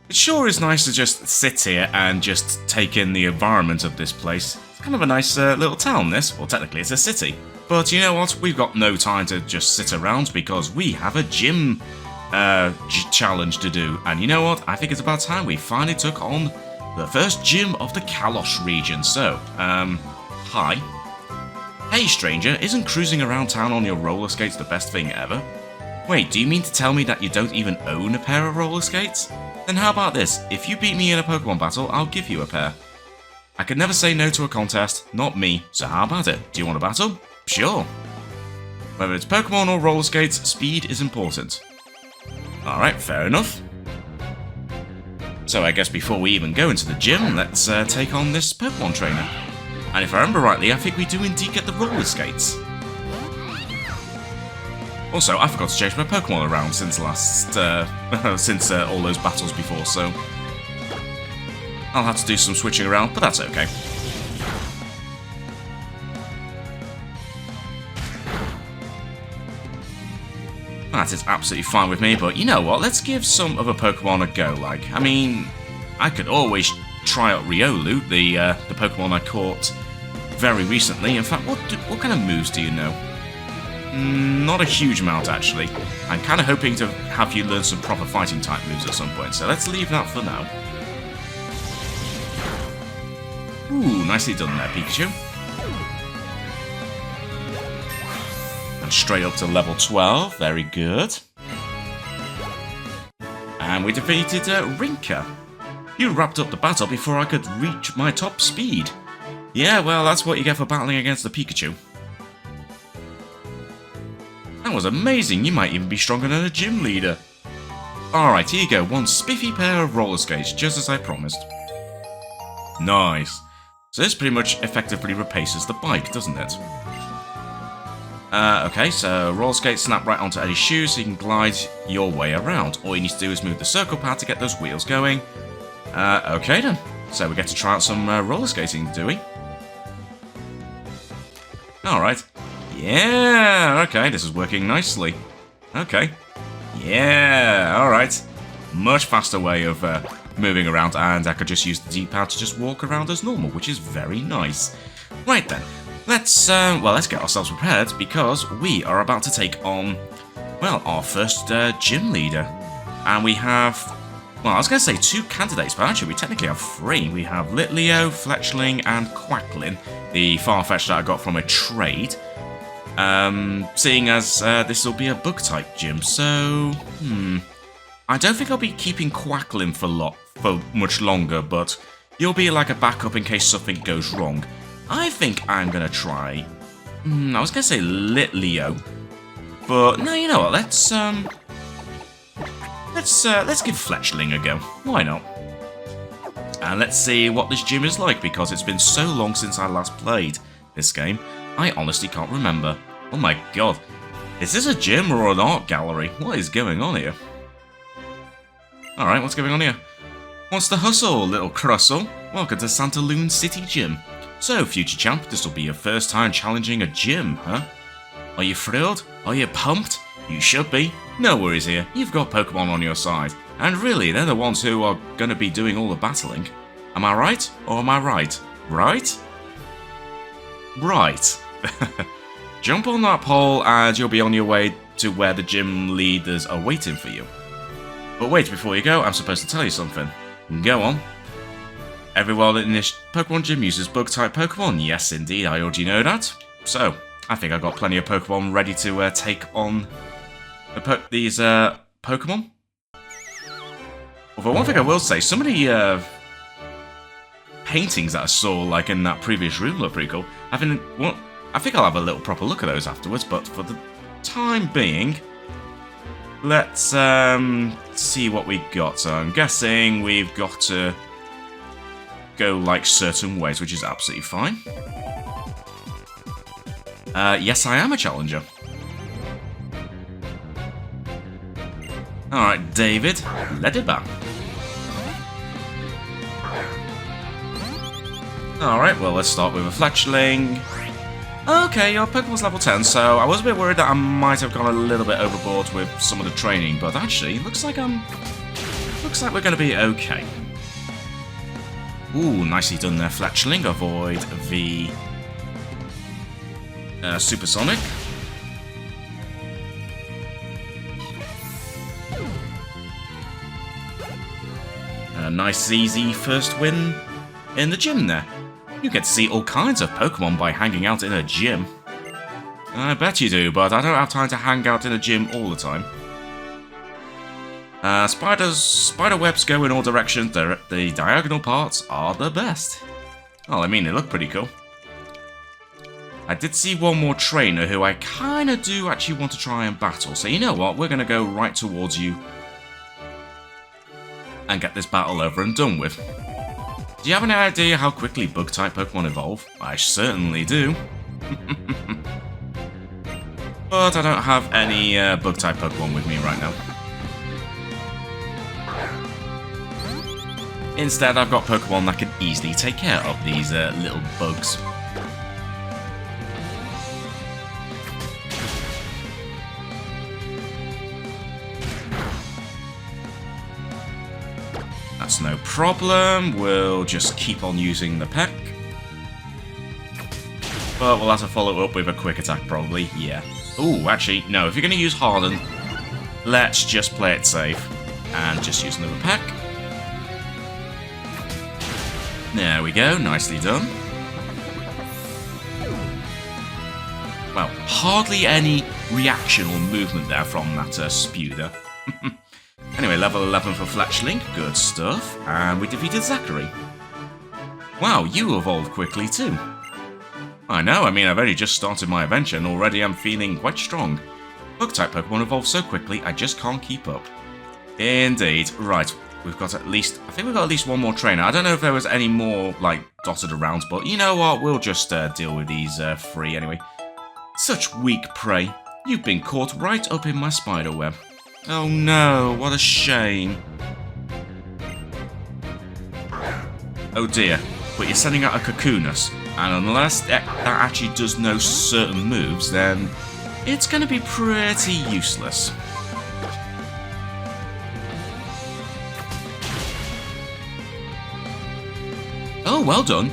It sure is nice to just sit here and just take in the environment of this place. It's kind of a nice little town, this. Well, technically it's a city. But you know what? We've got no time to just sit around because we have a gym challenge to do. And you know what? I think it's about time we finally took on the first gym of the Kalos region. So, hi. Hey stranger, isn't cruising around town on your roller skates the best thing ever? Wait, do you mean to tell me that you don't even own a pair of roller skates? Then how about this, if you beat me in a Pokemon battle, I'll give you a pair. I could never say no to a contest, not me, so how about it? Do you want a battle? Sure. Whether it's Pokemon or roller skates, speed is important. Alright, fair enough. So I guess before we even go into the gym, let's take on this Pokemon trainer. And if I remember rightly, I think we do indeed get the roller skates. Also, I forgot to change my Pokemon around since since all those battles before, so I'll have to do some switching around, but that's okay. That is absolutely fine with me, but you know what, let's give some other Pokemon a go, like, I mean, I could always try out Riolu, the Pokemon I caught very recently. In fact, what kind of moves do you know? Not a huge amount, actually. I'm kind of hoping to have you learn some proper fighting type moves at some point, so let's leave that for now. Ooh, nicely done there, Pikachu. And straight up to level 12, very good. And we defeated Rinka. You wrapped up the battle before I could reach my top speed. Yeah, well, that's what you get for battling against the Pikachu. That was amazing, you might even be stronger than a gym leader. Alright, here you go, one spiffy pair of roller skates, just as I promised. Nice. So this pretty much effectively replaces the bike, doesn't it? Okay, so roller skates snap right onto Eddie's shoes so you can glide your way around. All you need to do is move the circle pad to get those wheels going. Okay then. So we get to try out some roller skating, do we? Alright. Yeah, okay, this is working nicely. Okay. Yeah, alright. Much faster way of moving around, and I could just use the D-pad to just walk around as normal, which is very nice. Right then, let's get ourselves prepared, because we are about to take on, well, our first gym leader. And we have, well, I was going to say 2 candidates, but actually we technically have 3. We have Litleo, Fletchling, and Quacklin, the Farfetch'd that I got from a trade. Seeing as this will be a bug-type gym, so I don't think I'll be keeping Quacklin for much longer, but you'll be like a backup in case something goes wrong. I think I'm gonna try. I was gonna say Litleo, but no, you know what? Let's give Fletchling a go. Why not? And let's see what this gym is like, because it's been so long since I last played this game. I honestly can't remember. Oh my god. Is this a gym or an art gallery? What is going on here? Alright, what's going on here? What's the hustle, little Crussel? Welcome to Santa Loon City Gym. So, future champ, this will be your first time challenging a gym, huh? Are you thrilled? Are you pumped? You should be. No worries here, you've got Pokemon on your side. And really, they're the ones who are going to be doing all the battling. Am I right? Or am I right? Right? Right. Jump on that pole and you'll be on your way to where the gym leaders are waiting for you. But wait, before you go, I'm supposed to tell you something. Go on. Everyone in this Pokemon gym uses bug-type Pokemon. Yes, indeed, I already know that. So, I think I've got plenty of Pokemon ready to take on these Pokemon. Although one thing I will say, some of the paintings that I saw, like in that previous room, look pretty cool. I think I'll have a little proper look at those afterwards, but for the time being, let's see what we got. So I'm guessing we've got to go like certain ways, which is absolutely fine. Yes, I am a challenger. Alright, David, let it back. Alright, well, let's start with a Fletchling. Okay, your Pokemon's level 10, so I was a bit worried that I might have gone a little bit overboard with some of the training, but actually, looks like I'm looks like we're going to be okay. Ooh, nicely done there, Fletchling. Avoid the Supersonic. A nice easy first win in the gym there. You get to see all kinds of Pokemon by hanging out in a gym. I bet you do, but I don't have time to hang out in a gym all the time. Spider webs go in all directions. The diagonal parts are the best. Well, I mean, they look pretty cool. I did see one more trainer who I kind of do actually want to try and battle. So you know what? We're going to go right towards you and get this battle over and done with. Do you have any idea how quickly Bug-type Pokemon evolve? I certainly do. But I don't have any Bug-type Pokemon with me right now. Instead, I've got Pokemon that can easily take care of these little bugs. That's no problem. We'll just keep on using the peck. But we'll have to follow up with a quick attack, probably. Yeah. Ooh, actually, no. If you're going to use Harden, let's just play it safe and just use another peck. There we go, nicely done. Well, hardly any reaction or movement there from that Spuder. Anyway, level 11 for Fletchling, good stuff. And we defeated Zachary. Wow, you evolved quickly too. I know, I mean, I've only just started my adventure and already I'm feeling quite strong. Bug-type Pokemon evolve so quickly, I just can't keep up. Indeed, right. We've got at least, I think we've got at least one more trainer. I don't know if there was any more, like, dotted around, but you know what? We'll just deal with these free anyway. Such weak prey. You've been caught right up in my spider web. Oh no, what a shame. Oh dear, but you're sending out a Cocoonus, and unless that actually does no certain moves, then it's going to be pretty useless. Oh, well done.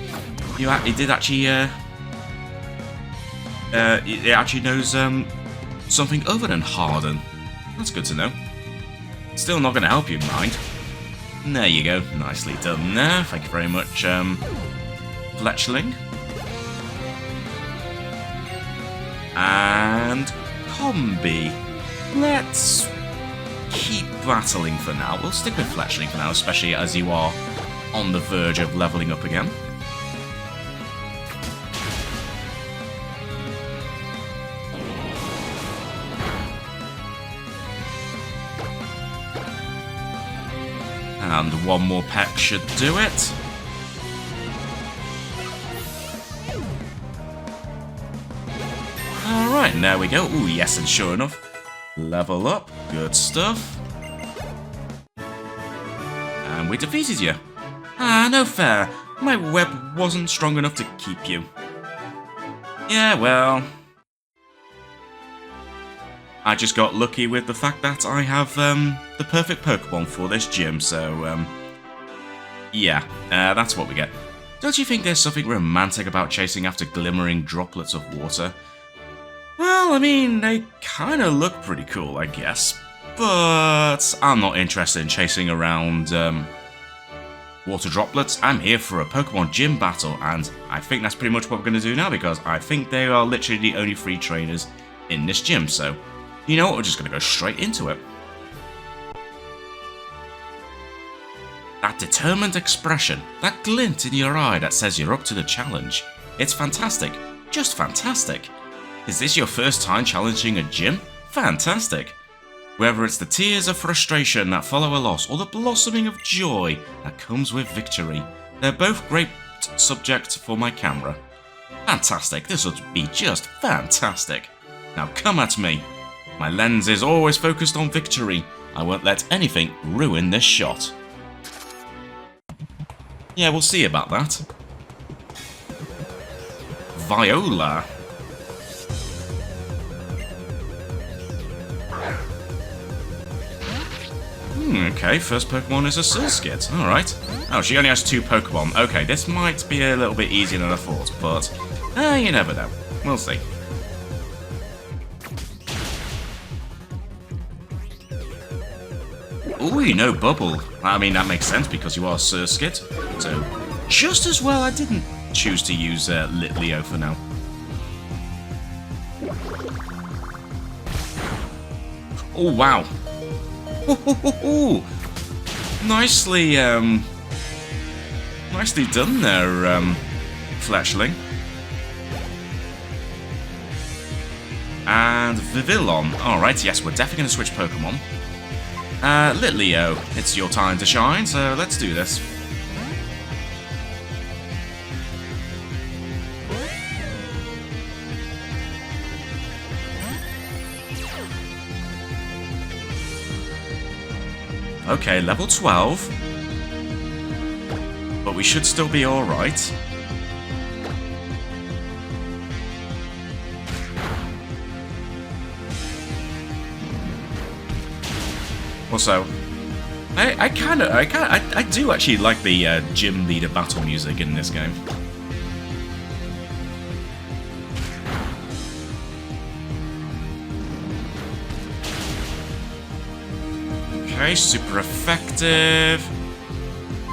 It did actually, it actually knows, something other than Harden. That's good to know. Still not going to help you, mind. There you go. Nicely done there. Thank you very much, Fletchling. And Combi. Let's keep battling for now. We'll stick with Fletchling for now, especially as you are on the verge of leveling up again. And one more peck should do it. Alright, there we go. Ooh, yes, and sure enough, level up. Good stuff. And we defeated you. Ah, no fair. My web wasn't strong enough to keep you. Yeah, well, I just got lucky with the fact that I have the perfect Pokemon for this gym, so yeah, that's what we get. Don't you think there's something romantic about chasing after glimmering droplets of water? Well, I mean, they kind of look pretty cool, I guess, but I'm not interested in chasing around water droplets. I'm here for a Pokemon gym battle, and I think that's pretty much what we're going to do now, because I think they are literally the only free trainers in this gym, so you know what, we're just going to go straight into it. That determined expression, that glint in your eye that says you're up to the challenge. It's fantastic, just fantastic. Is this your first time challenging a gym? Fantastic. Whether it's the tears of frustration that follow a loss or the blossoming of joy that comes with victory, they're both great subjects for my camera. Fantastic, this would be just fantastic. Now come at me. My lens is always focused on victory. I won't let anything ruin this shot. Yeah, we'll see about that. Viola. Okay, first Pokemon is a Surskit. Alright. Oh, she only has 2 Pokemon. Okay, this might be a little bit easier than I thought, but you never know. We'll see. Ooh, no bubble. I mean, that makes sense because you are Surskit. So, just as well I didn't choose to use Litleo for now. Oh, wow. Ooh. Nicely, nicely done there, Fletchling. And Vivillon. Alright, yes, we're definitely going to switch Pokemon. Litleo, it's your time to shine, so let's do this. Okay, level 12. But we should still be alright. Also, I do actually like the gym leader battle music in this game. Okay, super effective.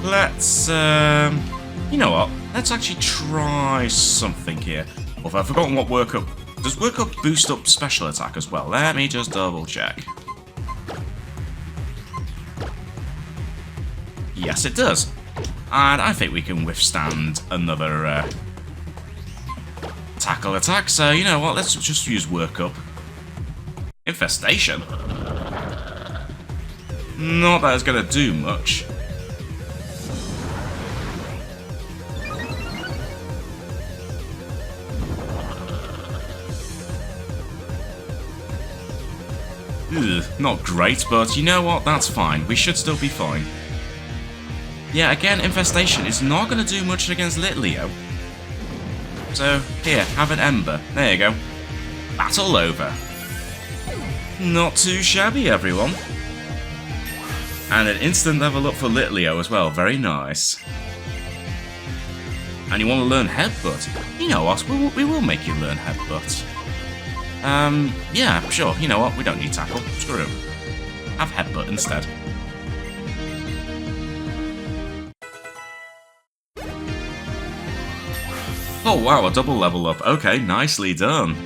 Let's, you know what? Let's actually try something here. Although I've forgotten what workup. Does workup boost up special attack as well? Let me just double check. Yes, it does. And I think we can withstand another tackle attack. So, you know what? Let's just use workup. Infestation. Not that it's going to do much. Ugh, not great, but you know what? That's fine. We should still be fine. Yeah, again, Infestation is not going to do much against Litleo. So, here, have an Ember. There you go. Battle over. Not too shabby, everyone. And an instant level up for Litleo as well. Very nice. And you want to learn Headbutt? You know what? We will make you learn Headbutt. Yeah, sure. You know what? We don't need Tackle. Screw him. Have Headbutt instead. Oh wow, a double level up. Okay, nicely done.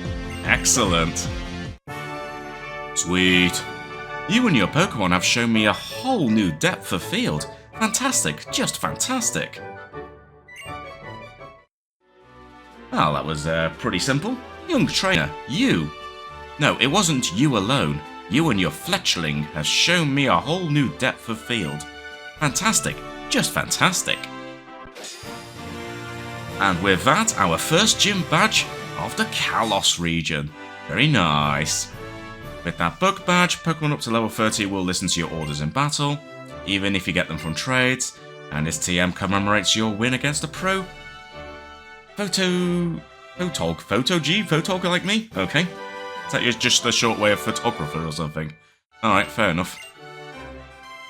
Excellent. Sweet. You and your Pokemon have shown me a whole new depth of field. Fantastic, just fantastic. Well, that was pretty simple. Young trainer, you. No, it wasn't you alone. You and your fletchling have shown me a whole new depth of field. Fantastic, just fantastic. And with that, our first gym badge of the Kalos region. Very nice. With that bug badge, Pokemon up to level 30 will listen to your orders in battle, even if you get them from trades, and this TM commemorates your win against a pro... Photog like me? Okay. Is that just a short way of photographer or something? Alright, fair enough.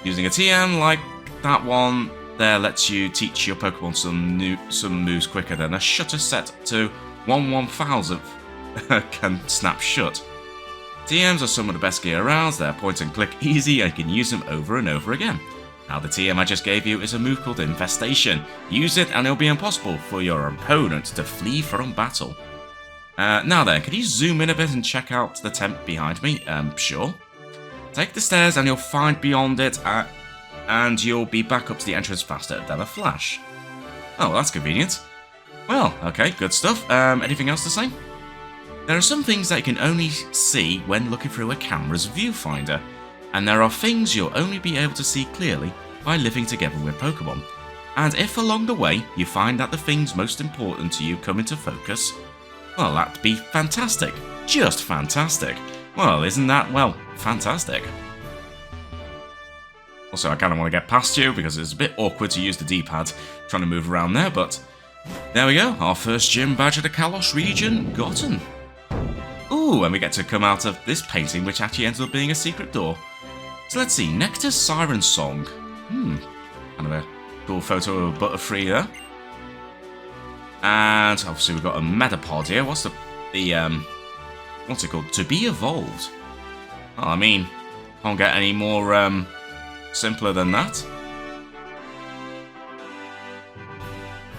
Using a TM like that one there lets you teach your Pokemon some moves quicker than a shutter set to 1/1000th can snap shut. TMs are some of the best gear around, they're point and click easy and you can use them over and over again. Now the TM I just gave you is a move called Infestation. Use it and it'll be impossible for your opponent to flee from battle. Now then, can you zoom in a bit and check out the tent behind me? Sure. Take the stairs and you'll find beyond it, and you'll be back up to the entrance faster than a flash. Oh, that's convenient. Well, okay, good stuff. Anything else to say? There are some things that you can only see when looking through a camera's viewfinder, and there are things you'll only be able to see clearly by living together with Pokemon. And if along the way you find that the things most important to you come into focus, well, that'd be fantastic. Just fantastic. Well, isn't that, well, fantastic. Also, I kind of want to get past you because it's a bit awkward to use the D-pad trying to move around there, but there we go. Our first gym badge of the Kalos region gotten. Ooh, and we get to come out of this painting, which actually ends up being a secret door. So let's see, Nectar's Siren Song. Kind of a cool photo of a Butterfree there. And obviously we've got a Metapod here. What's what's it called? To be evolved. Oh, I mean, can't get any more simpler than that.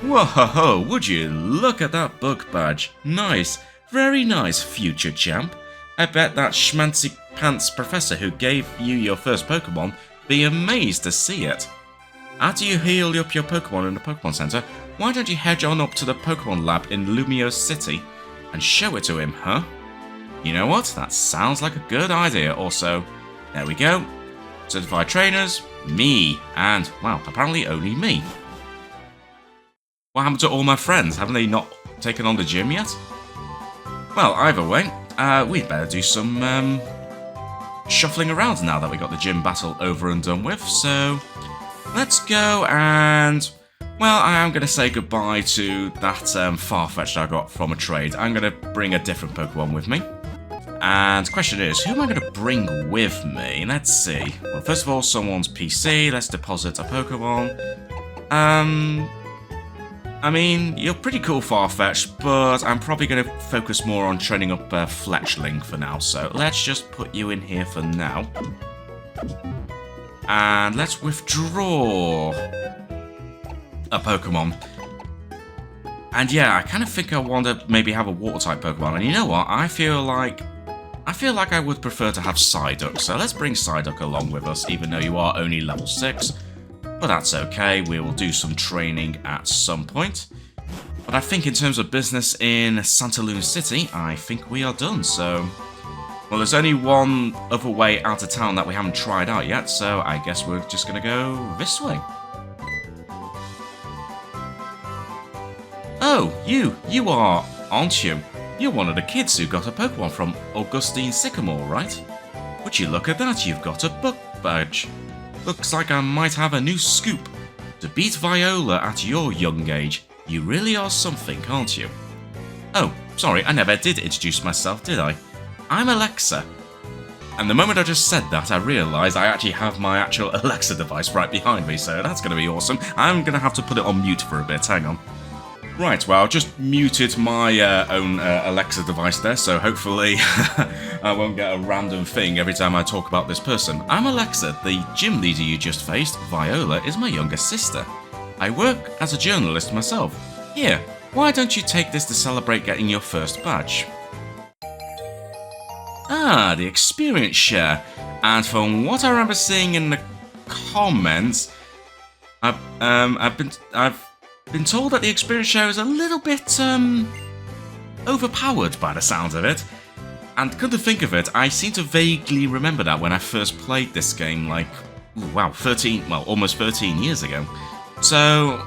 Whoa, would you look at that book badge? Nice, very nice, future champ. I bet that schmancy pants professor who gave you your first Pokemon be amazed to see it. After you heal up your Pokemon in the Pokemon Center, why don't you head on up to the Pokemon Lab in Lumio City and show it to him, huh? You know what? That sounds like a good idea. Also, there we go. Certified trainers, me, and, wow, apparently only me. What happened to all my friends? Haven't they not taken on the gym yet? Well, either way, we'd better do some shuffling around now that we got the gym battle over and done with. So, let's go and... Well, I am going to say goodbye to that Farfetch'd I got from a trade. I'm going to bring a different Pokemon with me. And the question is, who am I going to bring with me? Let's see. Well, first of all, someone's PC. Let's deposit a Pokemon. I mean, you're pretty cool, Farfetch'd, but I'm probably going to focus more on training up Fletchling for now. So let's just put you in here for now. And let's withdraw a Pokemon. And yeah, I kind of think I want to maybe have a Water-type Pokemon. And you know what? I feel like I would prefer to have Psyduck. So let's bring Psyduck along with us, even though you are only level 6. But that's okay, we will do some training at some point. But I think in terms of business in Santa Luna City, I think we are done, so... Well, there's only one other way out of town that we haven't tried out yet, so I guess we're just gonna go this way. Oh, you are, aren't you? You're one of the kids who got a Pokemon from Augustine Sycamore, right? Would you look at that, you've got a book badge. Looks like I might have a new scoop. To beat Viola at your young age, you really are something, aren't you? Oh, sorry, I never did introduce myself, did I? I'm Alexa. And the moment I just said that, I realised I actually have my actual Alexa device right behind me, so that's going to be awesome. I'm going to have to put it on mute for a bit, hang on. Right, well, I just muted my own Alexa device there, so hopefully I won't get a random thing every time I talk about this person. I'm Alexa, the gym leader you just faced. Viola is my younger sister. I work as a journalist myself. Here, why don't you take this to celebrate getting your first badge? Ah, the experience share. And from what I remember seeing in the comments, I've been told that the experience share is a little bit overpowered by the sounds of it. And come to think of it, I seem to vaguely remember that when I first played this game, like, wow, almost 13 years ago. So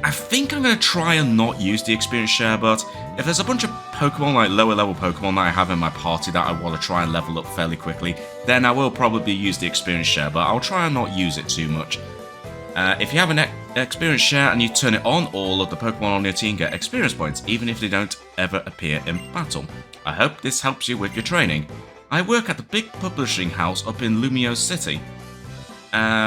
I think I'm going to try and not use the experience share, but if there's a bunch of Pokemon, like lower level Pokemon that I have in my party that I want to try and level up fairly quickly, then I will probably use the experience share, but I'll try and not use it too much. If you have an experience share and you turn it on, all of the Pokemon on your team get experience points, even if they don't ever appear in battle. I hope this helps you with your training. I work at the big publishing house up in Lumio City.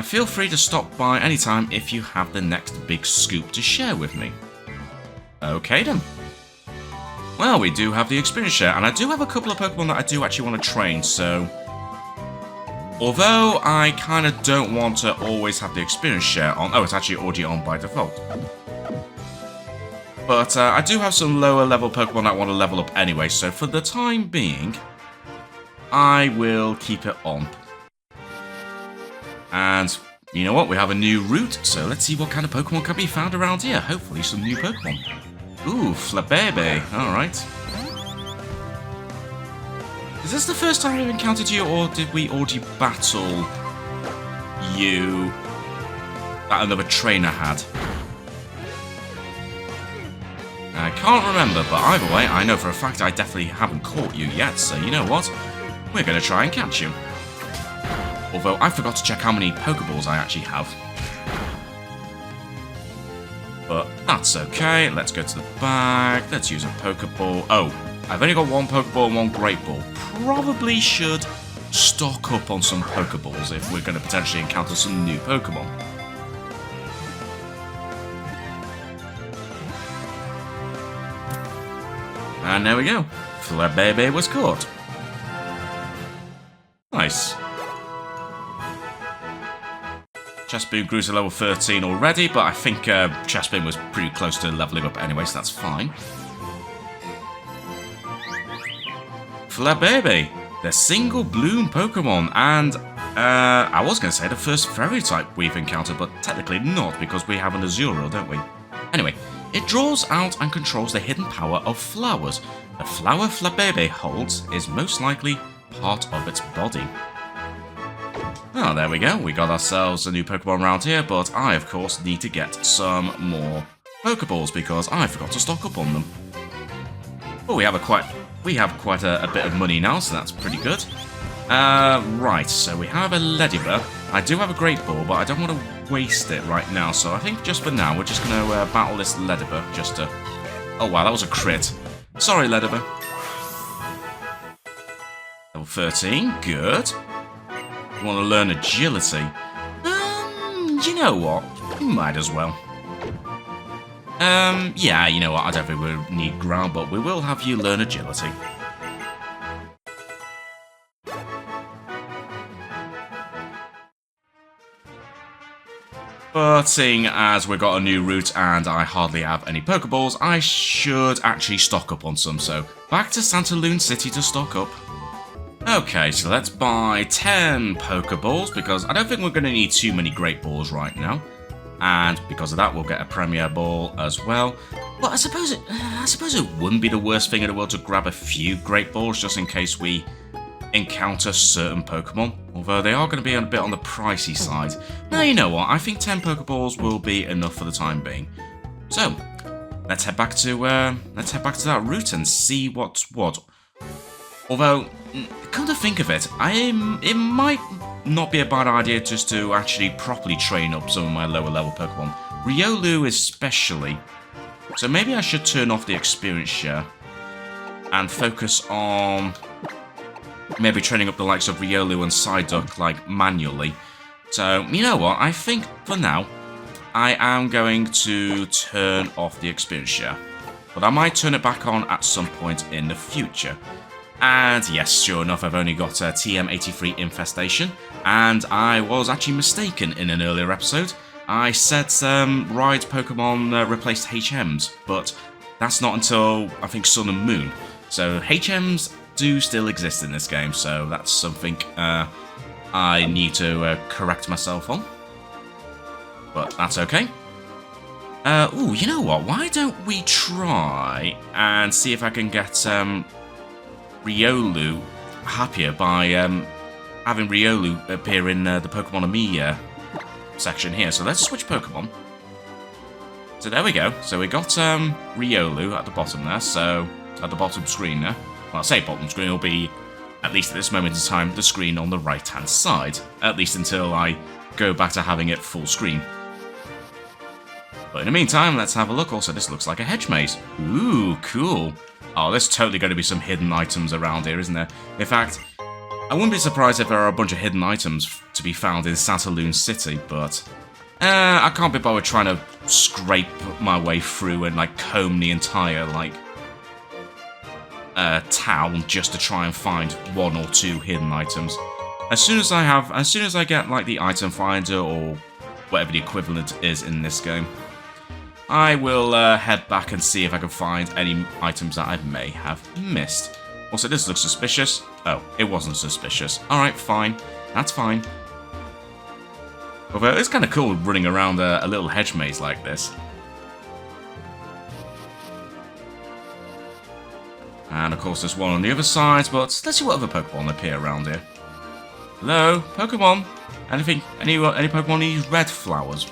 Feel free to stop by anytime if you have the next big scoop to share with me. Okay then. Well, we do have the experience share, and I do have a couple of Pokemon that I do actually want to train, so... Although I kind of don't want to always have the experience share on... Oh, it's actually already on by default. But I do have some lower level Pokemon that I want to level up anyway, so for the time being, I will keep it on. And you know what? We have a new route, so let's see what kind of Pokemon can be found around here. Hopefully some new Pokemon. Ooh, Flabebe. Alright. Is this the first time we've encountered you, or did we already battle you that another trainer had? I can't remember, but either way, I know for a fact I definitely haven't caught you yet, so you know what? We're going to try and catch you. Although I forgot to check how many Pokeballs I actually have. But that's okay. Let's go to the bag. Let's use a Pokeball. Oh, I've only got one Pokeball and one Great Ball. Probably should stock up on some Pokeballs if we're going to potentially encounter some new Pokemon. And there we go. Flabebe was caught. Nice. Chespin grew to level 13 already, but I think Chespin was pretty close to leveling up anyway, so that's fine. Flabebe, the single bloom Pokemon, and I was going to say the first fairy type we've encountered, but technically not because we have an Azurill, don't we? Anyway, it draws out and controls the hidden power of flowers. The flower Flabebe holds is most likely part of its body. Oh, there we go. We got ourselves a new Pokemon around here, but I, of course, need to get some more Pokeballs because I forgot to stock up on them. Oh, we have quite a bit of money now, so that's pretty good. Right, so we have a Ledibur. I do have a Great Ball, but I don't want to waste it right now, so I think just for now, we're just going to battle this Ledibur just to... Oh, wow, that was a crit. Sorry, Ledibur. Level 13, good. You want to learn agility? You know what? Might as well. Yeah, you know what? I don't think we need ground, but we will have you learn agility. But seeing as we've got a new route and I hardly have any Pokeballs, I should actually stock up on some, so back to Santaloon City to stock up. Okay, so let's buy 10 Pokeballs, because I don't think we're going to need too many Great Balls right now. And because of that, we'll get a Premier Ball as well. But I suppose it wouldn't be the worst thing in the world to grab a few Great Balls, just in case we encounter certain Pokemon. Although they are going to be a bit on the pricey side. Now, you know what? I think 10 Pokeballs will be enough for the time being. So, let's head back to that route and see what's what. Although, come to think of it, it might not be a bad idea just to actually properly train up some of my lower level Pokemon. Riolu especially. So maybe I should turn off the experience share and focus on maybe training up the likes of Riolu and Psyduck like manually. So, you know what, I think for now, I am going to turn off the experience share. But I might turn it back on at some point in the future. And yes, sure enough, I've only got a TM83 Infestation, and I was actually mistaken in an earlier episode. I said Ride Pokemon replaced HMs, but that's not until, I think, Sun and Moon. So HMs do still exist in this game, so that's something I need to correct myself on. But that's okay. Ooh, you know what? Why don't we try and see if I can get Riolu happier by having Riolu appear in the Pokemon Me section here. So let's switch Pokemon. So there we go. So we got Riolu at the bottom there, so at the bottom screen there. Well, I say bottom screen, it'll be, at least at this moment in time, the screen on the right-hand side. At least until I go back to having it full screen. But in the meantime, let's have a look. Also, this looks like a hedge maze. Ooh, cool. Oh, there's totally going to be some hidden items around here, isn't there? In fact, I wouldn't be surprised if there are a bunch of hidden items to be found in Santaloon City, but I can't be bothered trying to scrape my way through and like comb the entire town just to try and find one or two hidden items. As soon as I get like the item finder or whatever the equivalent is in this game, I will head back and see if I can find any items that I may have missed. Also, this looks suspicious. Oh, it wasn't suspicious. Alright, fine. That's fine. Although, it's kind of cool running around a little hedge maze like this. And of course, there's one on the other side, but let's see what other Pokemon appear around here. Hello, Pokemon? Any Pokemon need red flowers?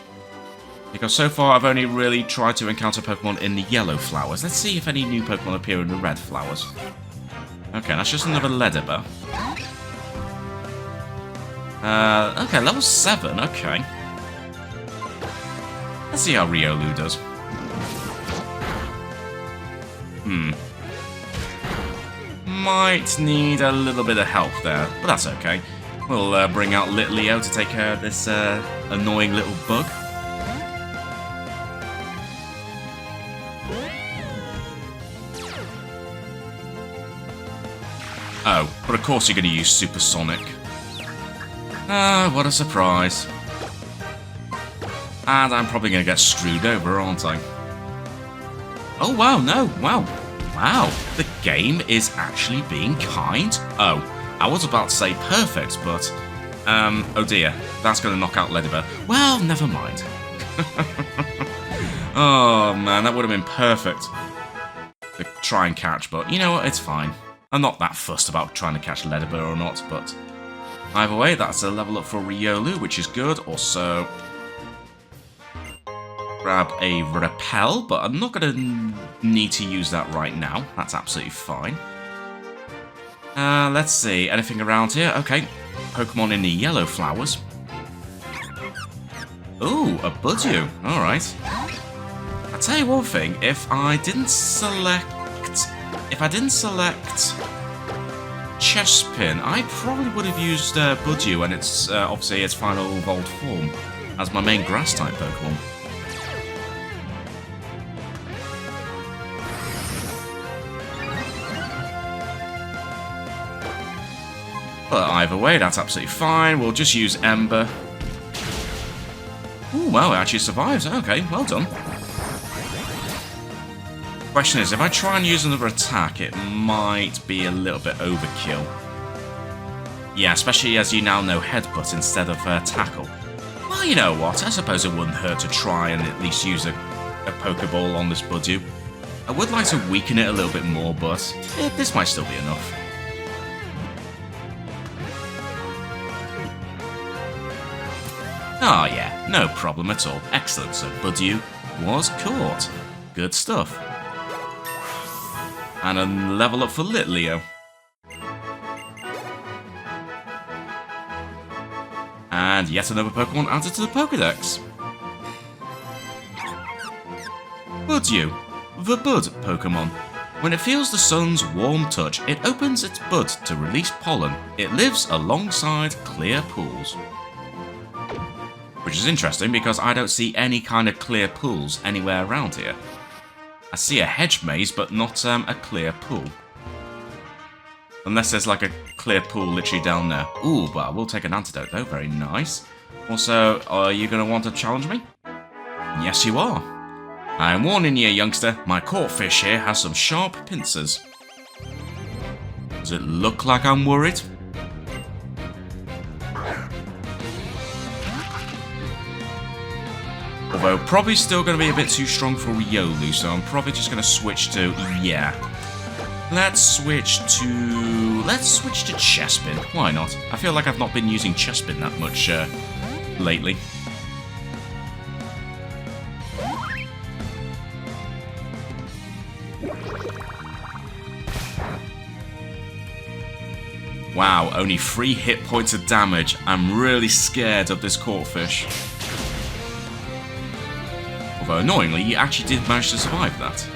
Because so far I've only really tried to encounter Pokemon in the yellow flowers. Let's see if any new Pokemon appear in the red flowers. Okay, that's just another Ledibur. Okay, level 7, okay. Let's see how Riolu does. might need a little bit of help there, but that's okay. We'll bring out Leo to take care of this annoying little bug. Oh, but of course you're going to use Supersonic. Ah, what a surprise. And I'm probably going to get screwed over, aren't I? Oh, wow, no, wow. Wow, the game is actually being kind. Oh, I was about to say perfect, but... oh dear, that's going to knock out Ladybird. Well, never mind. Oh, man, that would have been perfect. To try and catch, but you know what, it's fine. I'm not that fussed about trying to catch Ladybird or not, but... Either way, that's a level up for Riolu, which is good. Also... grab a repel, but I'm not going to need to use that right now. That's absolutely fine. Let's see, anything around here? Okay, Pokemon in the yellow flowers. Ooh, a Budew. Alright. I'll tell you one thing, if I didn't select Chespin, I probably would have used Budew and its obviously its final evolved form as my main grass type Pokemon. But either way, that's absolutely fine. We'll just use Ember. Ooh, well, it actually survives. Okay, well done. Question is, if I try and use another attack, it might be a little bit overkill. Yeah, especially as you now know Headbutt instead of Tackle. Well, you know what? I suppose it wouldn't hurt to try and at least use a Pokeball on this Budew. I would like to weaken it a little bit more, but this might still be enough. Oh yeah, no problem at all. Excellent, so Budew was caught. Good stuff. And a level up for Leo. And yet another Pokemon added to the Pokédex. Budew, the bud Pokemon. When it feels the sun's warm touch, it opens its bud to release pollen. It lives alongside clear pools. Which is interesting because I don't see any kind of clear pools anywhere around here. I see a hedge maze, but not a clear pool. Unless there's like a clear pool literally down there. Ooh, but we'll take an antidote though, very nice. Also, are you going to want to challenge me? Yes, you are. I'm warning you, youngster, my corkfish here has some sharp pincers. Does it look like I'm worried? Although probably still going to be a bit too strong for Riolu, so I'm probably just going to switch to, yeah. Let's switch to Chespin. Why not? I feel like I've not been using Chespin that much lately. Wow, only 3 hit points of damage. I'm really scared of this corkfish. Although annoyingly, you actually did manage to survive that.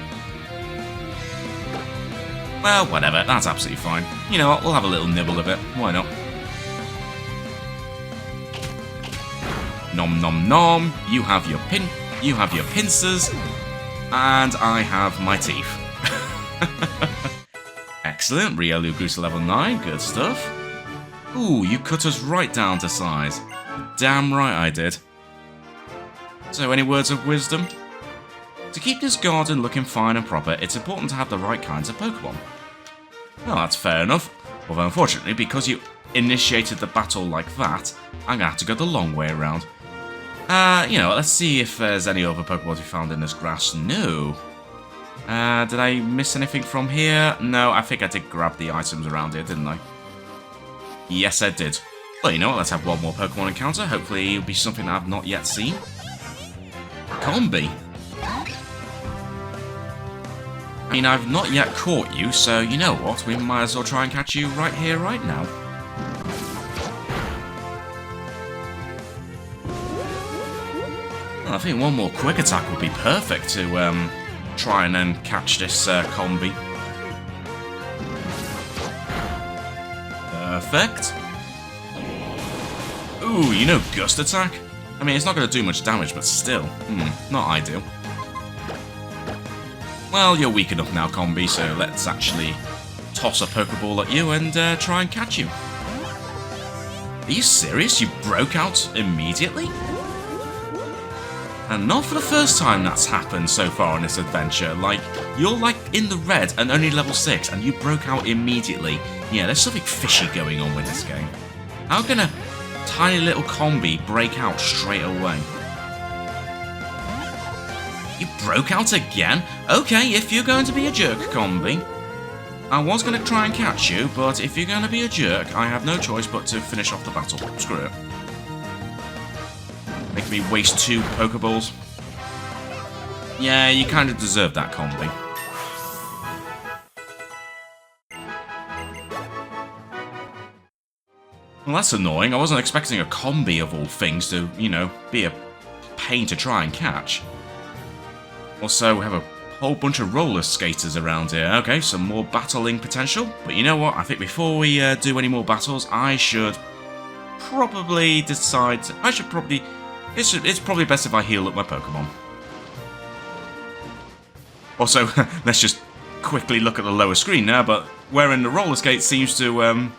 Well, whatever, that's absolutely fine. You know what, we'll have a little nibble of it. Why not? Nom nom nom. You have your pincers, and I have my teeth. Excellent, Riolu grew to level 9, good stuff. Ooh, you cut us right down to size. Damn right I did. So, any words of wisdom? To keep this garden looking fine and proper, it's important to have the right kinds of Pokemon. Well, that's fair enough. Although, unfortunately, because you initiated the battle like that, I'm gonna have to go the long way around. You know, let's see if there's any other Pokemon we found in this grass. No. Did I miss anything from here? No, I think I did grab the items around here, didn't I? Yes, I did. Well, you know what, let's have one more Pokemon encounter. Hopefully it'll be something that I've not yet seen. Combi. I mean, I've not yet caught you, so you know what? We might as well try and catch you right here, right now. Well, I think one more quick attack would be perfect to try and then catch this Combi. perfect. Ooh, you know Gust Attack? I mean, it's not going to do much damage, but still. Not ideal. Well, you're weak enough now, Combi, so let's actually toss a Pokeball at you and try and catch you. Are you serious? You broke out immediately? And not for the first time that's happened so far in this adventure. Like, you're like in the red and only level 6 and you broke out immediately. Yeah, there's something fishy going on with this game. How can a tiny little Combi break out straight away? You broke out again? Okay, if you're going to be a jerk, Combi. I was going to try and catch you, but if you're going to be a jerk, I have no choice but to finish off the battle. Screw it. Make me waste 2 Pokeballs. Yeah, you kind of deserve that, Combi. Well, that's annoying. I wasn't expecting a Combi, of all things, to, you know, be a pain to try and catch. Also, we have a whole bunch of roller skaters around here. Okay, some more battling potential. But you know what? I think before we do any more battles, I should probably decide... It's probably best if I heal up my Pokemon. Also, let's just quickly look at the lower screen now, but wearing the roller skate seems to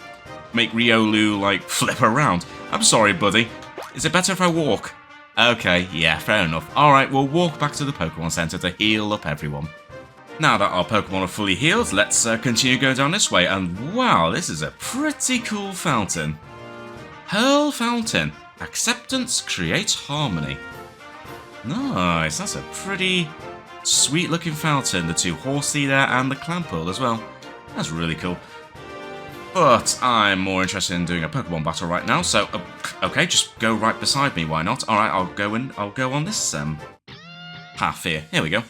make Riolu, like, flip around. I'm sorry, buddy. Is it better if I walk? Okay, yeah, fair enough. Alright, we'll walk back to the Pokemon Center to heal up everyone. Now that our Pokemon are fully healed, let's continue going down this way. And wow, this is a pretty cool fountain. Pearl Fountain. Acceptance creates harmony. Nice, that's a pretty sweet looking fountain. The 2 Horsea there and the Clamperl as well. That's really cool. But I'm more interested in doing a Pokemon battle right now, so okay, just go right beside me, why not? Alright, I'll go on this path here. Here we go.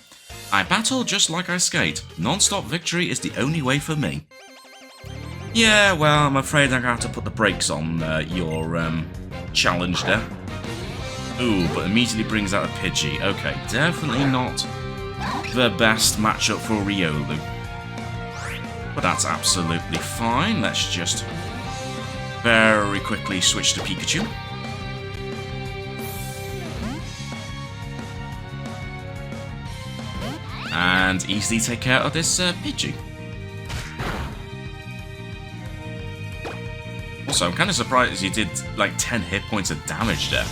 I battle just like I skate. Non-stop victory is the only way for me. Yeah, well, I'm afraid I'm gonna have to put the brakes on your challenge there. Ooh, but immediately brings out a Pidgey. Okay, definitely not the best matchup for Riolu. But that's absolutely fine. Let's just very quickly switch to Pikachu. And easily take care of this Pidgey. Also, I'm kind of surprised you did like 10 hit points of damage there.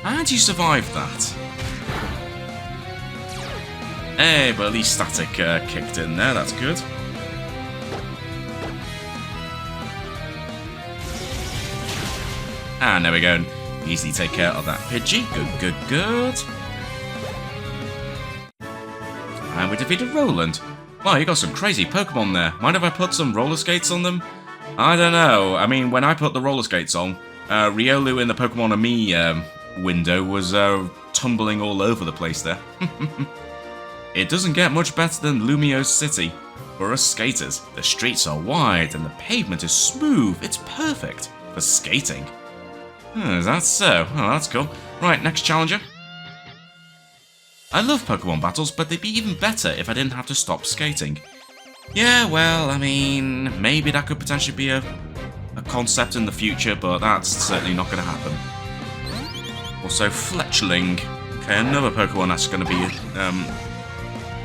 And you survived that. Hey, but at least Static kicked in there, that's good. And there we go. Easily take care of that Pidgey. Good, good, good. And we defeated Roland. Wow, you got some crazy Pokemon there. Mind if I put some roller skates on them? I don't know. I mean, when I put the roller skates on, Riolu in the Pokemon and Me window was tumbling all over the place there. It doesn't get much better than Lumio's City. For us skaters, the streets are wide and the pavement is smooth. It's perfect for skating. Is that so? Oh, that's cool. Right, next challenger. I love Pokemon battles, but they'd be even better if I didn't have to stop skating. Yeah, well, I mean, maybe that could potentially be a concept in the future, but that's certainly not going to happen. Also, Fletchling. Okay, another Pokemon that's going to be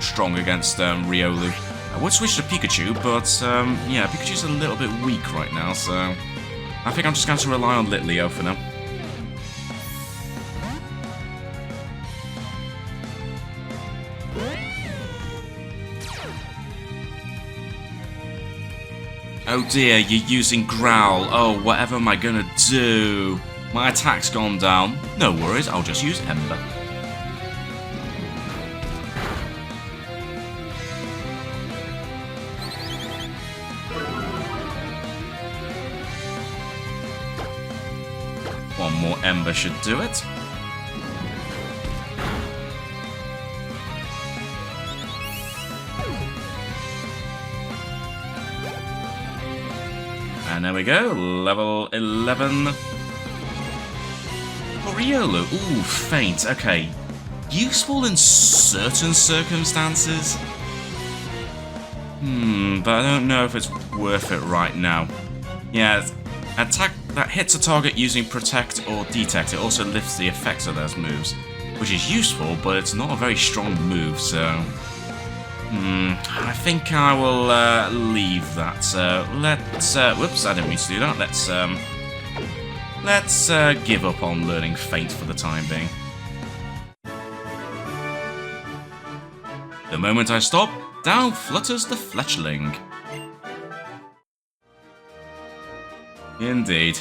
strong against Riolu. I would switch to Pikachu, but yeah, Pikachu's a little bit weak right now, so I think I'm just going to rely on Litleo for now. Oh dear, you're using Growl. Oh, whatever am I gonna do? My attack's gone down. No worries, I'll just use Ember. One more Ember should do it. And there we go, level 11. Riolu, ooh, faint, okay. Useful in certain circumstances. But I don't know if it's worth it right now. Yeah, attack that hits a target using Protect or Detect. It also lifts the effects of those moves, which is useful, but it's not a very strong move, so... I think I will leave that. So let's... whoops, I didn't mean to do that. Let's give up on learning Feint for the time being. The moment I stop, down flutters the fletchling. Indeed.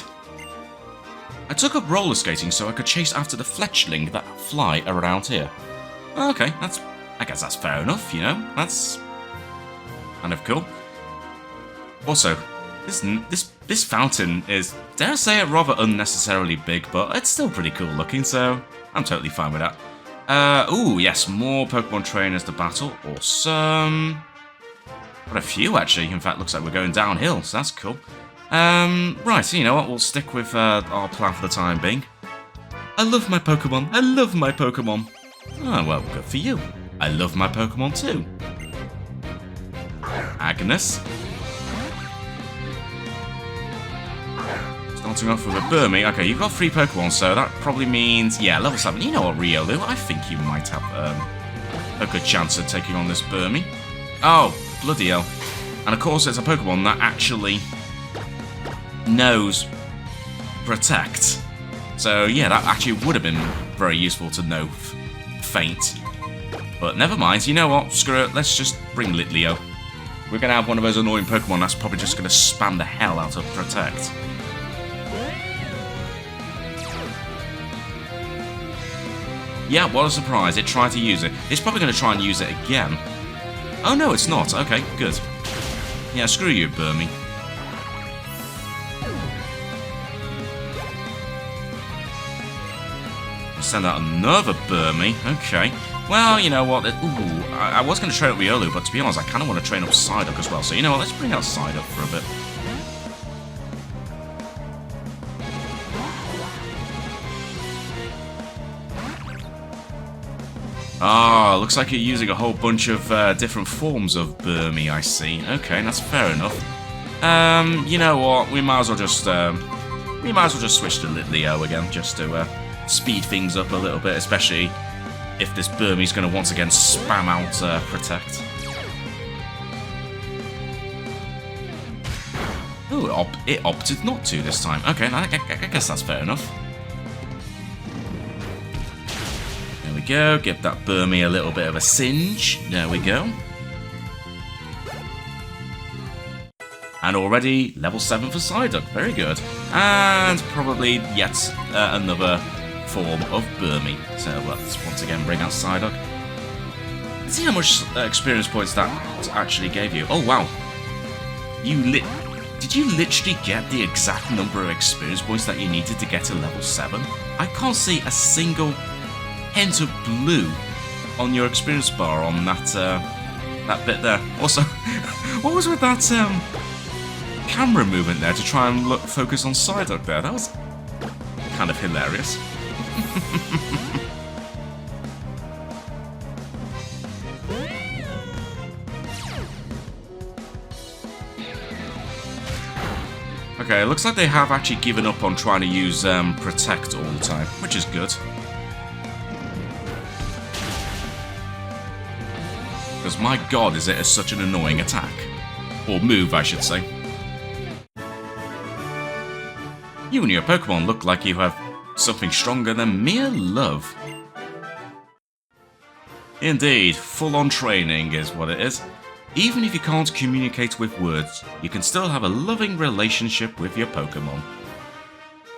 I took up roller skating so I could chase after the fletchling that fly around here. Okay, I guess that's fair enough, you know? That's kind of cool. Also, this fountain is, dare I say it, rather unnecessarily big, but it's still pretty cool looking, so I'm totally fine with that. Ooh, yes, more Pokemon trainers to battle. Awesome. Got a few, actually. In fact, looks like we're going downhill, so that's cool. Right, so you know what? We'll stick with our plan for the time being. I love my Pokemon. I love my Pokemon. Oh, well, good for you. I love my Pokemon too. Agnes. Starting off with a Burmy. Okay, you've got 3 Pokemon, so that probably means... Yeah, level 7. You know what, Riolu? I think you might have a good chance of taking on this Burmy. Oh, bloody hell. And of course, it's a Pokemon that actually knows Protect. So, yeah, that actually would have been very useful to know Feint. But never mind. You know what? Screw it. Let's just bring Litleo. We're going to have one of those annoying Pokemon that's probably just going to spam the hell out of Protect. Yeah, what a surprise. It tried to use it. It's probably going to try and use it again. Oh, no, it's not. Okay, good. Yeah, screw you, Burmy. Send out another Burmy. Okay. Well, you know what? Ooh, I was going to train up Riolu, but to be honest, I kind of want to train up Psyduck as well. So, you know what? Let's bring out Psyduck for a bit. Ah, looks like you're using a whole bunch of different forms of Burmy, I see. Okay, that's fair enough. You know what? We might as well just switch to Litleo again, just to speed things up a little bit, especially if this Burmy's going to once again spam out Protect. Oh, it opted not to this time. Okay, I guess that's fair enough. There we go. Give that Burmy a little bit of a singe. There we go. And already level 7 for Psyduck. Very good. And probably yet another form of Burmy. So let's once again bring out Psyduck. Let's see how much experience points that actually gave you. Oh wow. Did you literally get the exact number of experience points that you needed to get to level 7? I can't see a single hint of blue on your experience bar on that bit there. Also, what was with that camera movement there to try and focus on Psyduck there? That was kind of hilarious. Okay, it looks like they have actually given up on trying to use Protect all the time, which is good. Because my god, is it such an annoying attack. Or move, I should say. You and your Pokemon look like you have something stronger than mere love. Indeed, full-on training is what it is. Even if you can't communicate with words, you can still have a loving relationship with your Pokemon.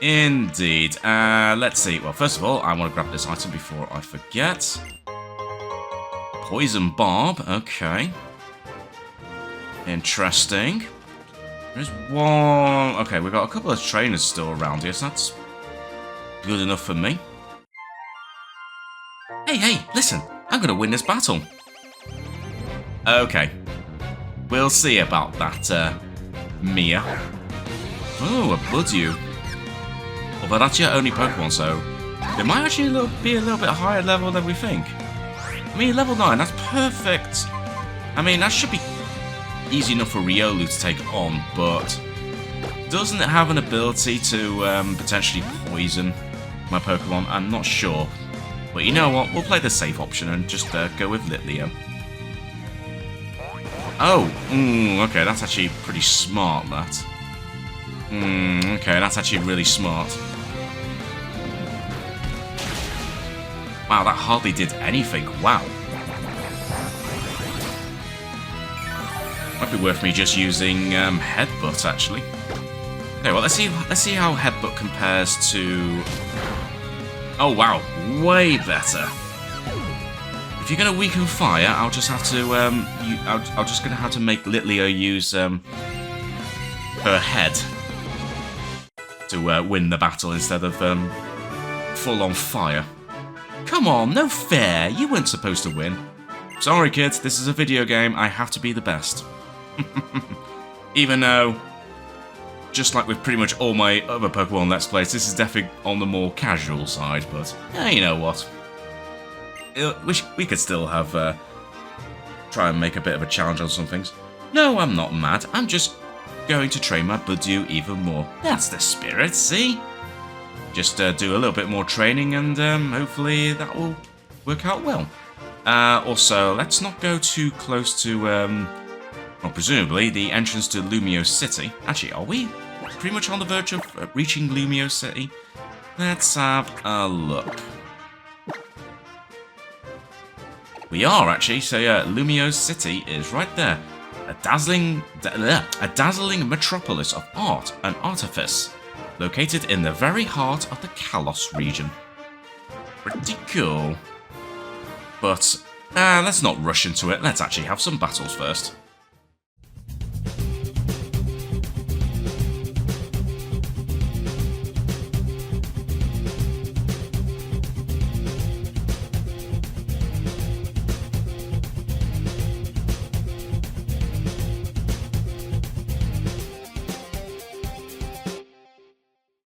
Indeed. Let's see. Well, first of all, I want to grab this item before I forget. Poison Barb. Okay. Interesting. There's one... Okay, we've got a couple of trainers still around here, so that's good enough for me. Hey, listen. I'm going to win this battle. Okay. We'll see about that, Mia. Oh, a Budew. Although that's your only Pokemon, so they might actually be a little bit higher level than we think. I mean, level 9, that's perfect. I mean, that should be easy enough for Riolu to take on, but Doesn't it have an ability to potentially poison my Pokemon? I'm not sure. But you know what? We'll play the safe option and just go with Litleo. Oh, okay, that's actually pretty smart, that. Okay, that's actually really smart. Wow, that hardly did anything. Wow. Might be worth me just using Headbutt, actually. Okay, well, let's see how Headbutt compares to... Oh, wow, way better. If you're gonna weaken fire, I'll just have to I'll just gonna have to make Litleo use her head to win the battle instead of full on fire. Come on, no fair. You weren't supposed to win. Sorry, kids. This is a video game. I have to be the best. Even though, just like with pretty much all my other Pokemon Let's Plays, this is definitely on the more casual side. But you know what? We could still have try and make a bit of a challenge on some things. No, I'm not mad. I'm just going to train my Budew even more. That's the spirit, see? Just do a little bit more training and hopefully that will work out well. Also, let's not go too close to, well, presumably, the entrance to Lumio City. Actually, are we pretty much on the verge of reaching Lumio City? Let's have a look. We are, actually, so yeah, Lumio City is right there. A dazzling metropolis of art and artifice, located in the very heart of the Kalos region. Pretty cool. But, let's not rush into it, let's actually have some battles first.